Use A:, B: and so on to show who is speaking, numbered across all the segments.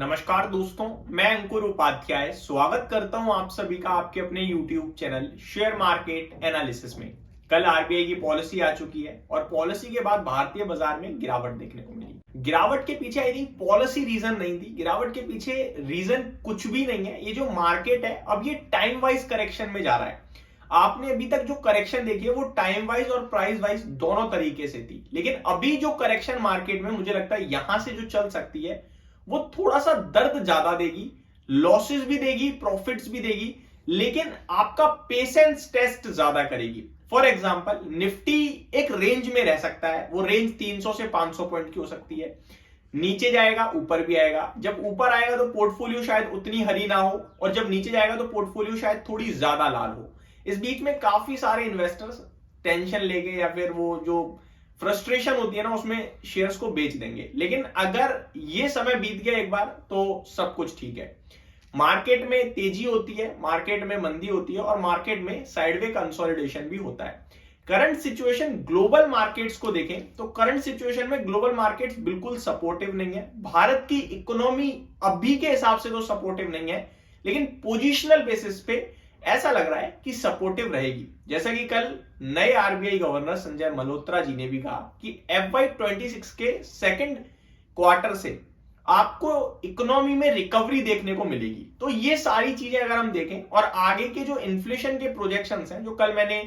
A: नमस्कार दोस्तों, मैं अंकुर उपाध्याय स्वागत करता हूं आप सभी का आपके अपने YouTube channel share market analysis में। कल आरबीआई की पॉलिसी आ चुकी है और पॉलिसी के बाद भारतीय बाजार में गिरावट देखने को मिली। गिरावट के पीछे आई थिंक पॉलिसी रीजन नहीं थी, गिरावट के पीछे रीजन कुछ भी नहीं है। ये जो मार्केट है अब ये टाइम वाइज करेक्शन में जा रहा है। आपने अभी तक जो करेक्शन देखी है वो टाइम वाइज और प्राइस वाइज दोनों तरीके से थी, लेकिन अभी जो करेक्शन मार्केट में मुझे लगता है यहां से जो चल सकती है वो थोड़ा सा दर्द ज्यादा देगी, लॉसेस भी देगी, प्रॉफिट्स भी देगी, लेकिन आपका पेशेंस टेस्ट ज्यादा करेगी। फॉर एग्जांपल निफ्टी एक रेंज में रह सकता है, वो रेंज 300 से 500 पॉइंट की हो सकती है। नीचे जाएगा ऊपर भी आएगा, जब ऊपर आएगा तो पोर्टफोलियो शायद उतनी हरी ना हो और जब नीचे जाएगा तो पोर्टफोलियो शायद थोड़ी ज्यादा लाल हो। इस बीच में काफी सारे इन्वेस्टर्स टेंशन लेके या फिर वो जो फ्रस्ट्रेशन होती है ना उसमें शेयर्स को बेच देंगे, लेकिन अगर ये समय बीत गया एक बार तो सब कुछ ठीक है। मार्केट में तेजी होती है, मार्केट में मंदी होती है और मार्केट में साइडवे कंसोलिडेशन भी होता है। करंट सिचुएशन ग्लोबल मार्केट्स को देखें तो करंट सिचुएशन में ग्लोबल मार्केट्स बिल्कुल सपोर्टिव नहीं है। भारत की इकोनॉमी अभी के हिसाब से तो सपोर्टिव नहीं है, लेकिन पोजिशनल बेसिस पे ऐसा लग रहा है कि सपोर्टिव रहेगी। जैसा कि कल नए आरबीआई गवर्नर संजय मल्होत्रा जी ने भी कहा कि FY26 के सेकंड क्वार्टर से आपको इकोनॉमी में रिकवरी देखने को मिलेगी। तो ये सारी चीजें अगर हम देखें और आगे के जो इन्फ्लेशन के प्रोजेक्शंस हैं जो कल मैंने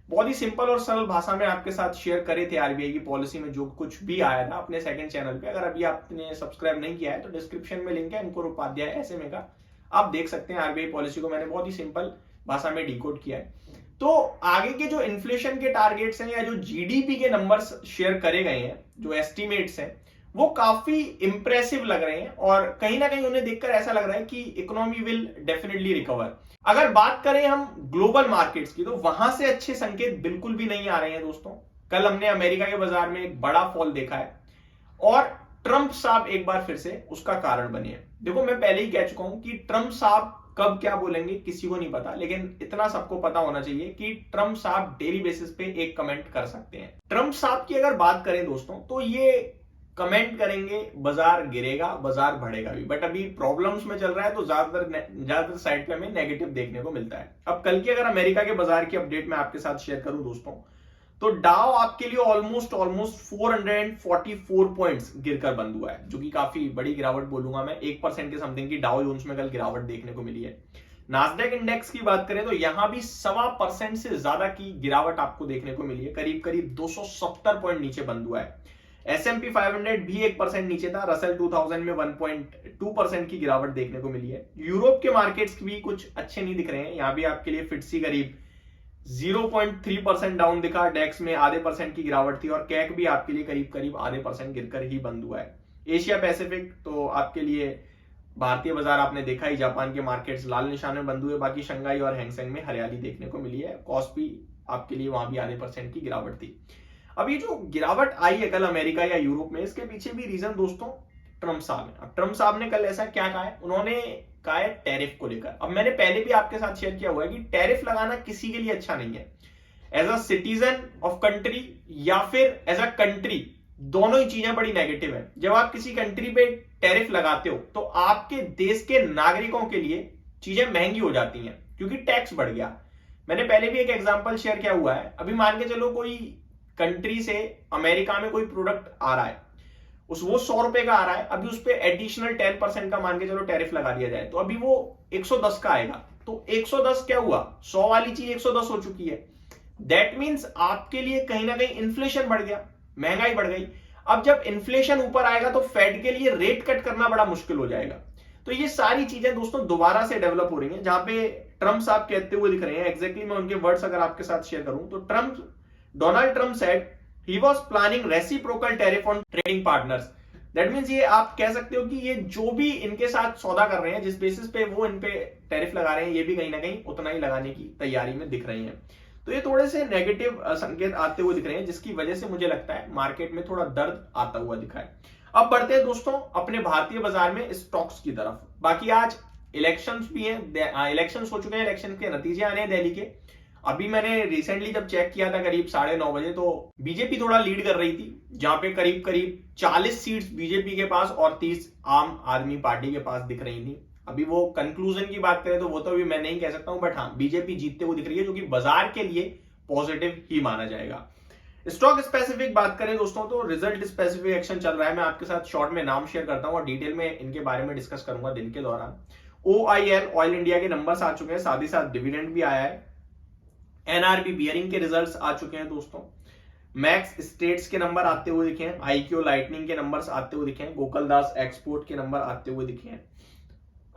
A: बहुत ही सिंपल और सरल भाषा में आपके साथ शेयर करे थे, आरबीआई की पॉलिसी में जो कुछ भी आया था अपने सेकंड चैनल पे, अगर अभी आपने सब्सक्राइब नहीं किया है तो डिस्क्रिप्शन में लिंक है अंकुर उपाध्याय एसएमए का, आप देख सकते हैं। आरबीआई पॉलिसी को मैंने बहुत ही सिंपल भाषा में डिकोड किया है। तो आगे के जो इन्फ्लेशन के टारगेट्स हैं या जो जीडीपी के नंबर्स शेयर करे गए हैं, जो एस्टिमेट्स हैं, वो काफी इंप्रेसिव लग रहे हैं और कहीं ना कहीं उन्हें देखकर ऐसा लग रहा है कि इकोनॉमी विल डेफिनेटली रिकवर। अगर बात करें हम ग्लोबल मार्केट्स की तो वहां से अच्छे संकेत बिल्कुल भी नहीं आ रहे हैं दोस्तों। कल हमने अमेरिका के बाजार में एक बड़ा फॉल देखा है और ट्रंप साहब एक बार फिर से उसका कारण बने हैं। देखो, मैं पहले ही कह चुका हूं कि ट्रंप साहब कब क्या बोलेंगे किसी को नहीं पता, लेकिन इतना सबको पता होना चाहिए कि ट्रंप साहब डेली बेसिस पे एक कमेंट कर सकते हैं। ट्रंप साहब की अगर बात करें दोस्तों तो ये कमेंट करेंगे बाजार गिरेगा, बाजार बढ़ेगा भी, बट अभी प्रॉब्लम्स में चल रहा है तो ज्यादातर साइड पे हमें नेगेटिव देखने को मिलता है। अब कल की अगर अमेरिका के बाजार की अपडेट मैं आपके साथ शेयर करूं दोस्तों, तो डाउ आपके लिए ऑलमोस्ट 444 पॉइंट्स गिरकर बंद हुआ है, जो कि काफी बड़ी गिरावट बोलूंगा मैं। 1% के समथिंग की डाउ जोन्स में कल गिरावट देखने को मिली है। नास्डैक इंडेक्स की बात करें तो यहां भी 1.25% से ज्यादा की गिरावट आपको देखने को मिली है, करीब करीब 270 पॉइंट नीचे बंद हुआ है। S&P 500 भी 1% नीचे था, रसल 2000 में 1.2% की गिरावट देखने को मिली है। यूरोप के मार्केट्स भी कुछ अच्छे नहीं दिख रहे हैं, यहां भी आपके लिए फिटसी करीब 0.3% डाउन दिखा, डेक्स में आधे % की गिरावट थी और कैक भी आपके लिए करीब करीब आधे % गिरकर ही बंद हुआ है। एशिया पैसिफिक तो आपके लिए भारतीय बाजार आपने देखा ही, जापान के मार्केट्स लाल निशान में बंद हुए, बाकी शंघाई और हैंगसेंग में हरियाली देखने को मिली है। कॉस्पी आपके लिए वहां भी आधे % की गिरावट थी। अब ये जो गिरावट आई है कल अमेरिका या यूरोप में, इसके पीछे भी रीजन दोस्तों ट्रंप साहब है। अब ट्रंप साहब ने कल ऐसा क्या कहा है, उन्होंने कहा है टैरिफ को लेकर। अब मैंने पहले भी आपके साथ शेयर किया हुआ है कि टैरिफ लगाना किसी के लिए अच्छा नहीं है। As a citizen of country या फिर एज अ कंट्री, दोनों ही चीजें बड़ी नेगेटिव है। जब आप किसी कंट्री पे टैरिफ लगाते हो तो आपके देश के नागरिकों के लिए चीजें महंगी हो जाती हैं क्योंकि टैक्स बढ़ गया। मैंने पहले भी एक एग्जांपल शेयर किया हुआ है। अभी मान के चलो कोई कंट्री से अमेरिका में कोई प्रोडक्ट आ रहा है, वो 100 रुपए का आ रहा है, अभी उस पर एडिशनल 10% का मान के चलो टैरिफ लगा दिया जाए तो अभी वो 110 का आएगा। तो 110 क्या हुआ, 100 वाली चीज 110 हो चुकी है। दैट मीन्स आपके लिए कहीं ना कहीं इन्फ्लेशन बढ़ गया, महंगाई बढ़ गई। अब जब इन्फ्लेशन ऊपर आएगा तो फेड के लिए रेट कट करना बड़ा मुश्किल हो जाएगा। तो ये सारी चीजें दोस्तों दोबारा से डेवलप हो रही हैं, जहां पे ट्रंप साहब कहते हुए दिख रहे हैं। एग्जैक्टली मैं उनके वर्ड्स अगर आपके साथ शेयर करूं तो Donald Trump said he was planning reciprocal tariff on trading partners. That means ये आप कह सकते हो कि ये जो भी इनके साथ सौदा कर रहे हैं, जिस बेसिस पे वो इन पे टैरिफ लगा रहे हैं, ये भी कहीं ना कहीं उतना ही लगाने की तैयारी में दिख रही हैं। तो ये थोड़े से नेगेटिव संकेत आते हुए दिख रहे हैं, जिसकी वजह से मुझे लगता है मार्केट में थोड़ा दर्द आता हुआ दिखा है। अब बढ़ते हैं दोस्तों अपने भारतीय बाजार में स्टॉक्स की तरफ। बाकी आज इलेक्शंस भी हैं, इलेक्शंस हो चुके हैं, इलेक्शन के नतीजे आने हैं दिल्ली के। अभी मैंने रिसेंटली जब चेक किया था करीब 9:30 बजे, तो बीजेपी थोड़ा लीड कर रही थी, जहां पे करीब करीब 40 सीट्स बीजेपी के पास और 30 आम आदमी पार्टी के पास दिख रही थी। अभी वो कंक्लूजन की बात करें तो वो तो अभी मैं नहीं कह सकता हूं, बट हाँ बीजेपी जीतते हुए दिख रही है, जो कि बाजार के लिए पॉजिटिव ही माना जाएगा। स्टॉक स्पेसिफिक बात करें दोस्तों, तो रिजल्ट स्पेसिफिक एक्शन चल रहा है। मैं आपके साथ शॉर्ट में नाम शेयर करता हूं और डिटेल में इनके बारे में डिस्कस करूंगा दिन के दौरान। OIL ऑयल इंडिया के नंबर्स आ चुके हैं, साथ ही साथ डिविडेंड भी आया है। NRB बियरिंग के रिजल्ट्स आ चुके हैं दोस्तों। मैक्स स्टेट्स के नंबर आते हुए दिखे हैं, IQ लाइटनिंग के नंबर्स आते हुए दिखे हैं, गोकुलदास एक्सपोर्ट के नंबर आते हुए दिखे हैं।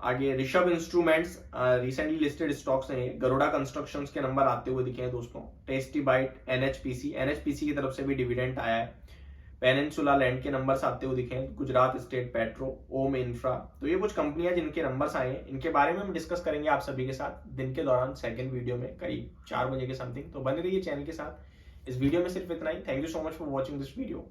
A: आगे Rishabh instruments recently listed stocks हैं, गरुड़ा कंस्ट्रक्शंस के नंबर आते हुए दिखे हैं दोस्तों। टेस्टी बाइट, NHPC की तरफ से भी डिविडेंड आया है। पेनिनसुला लैंड के नंबर्स आते हुए दिखे हैं, गुजरात स्टेट पेट्रो, ओम इंफ्रा। तो ये कुछ कंपनियां जिनके नंबर्स आए हैं, इनके बारे में हम डिस्कस करेंगे आप सभी के साथ दिन के दौरान सेकंड वीडियो में करीब 4 बजे के समथिंग। तो बने रहिए चैनल के साथ। इस वीडियो में सिर्फ इतना ही। Thank you so much for watching this video.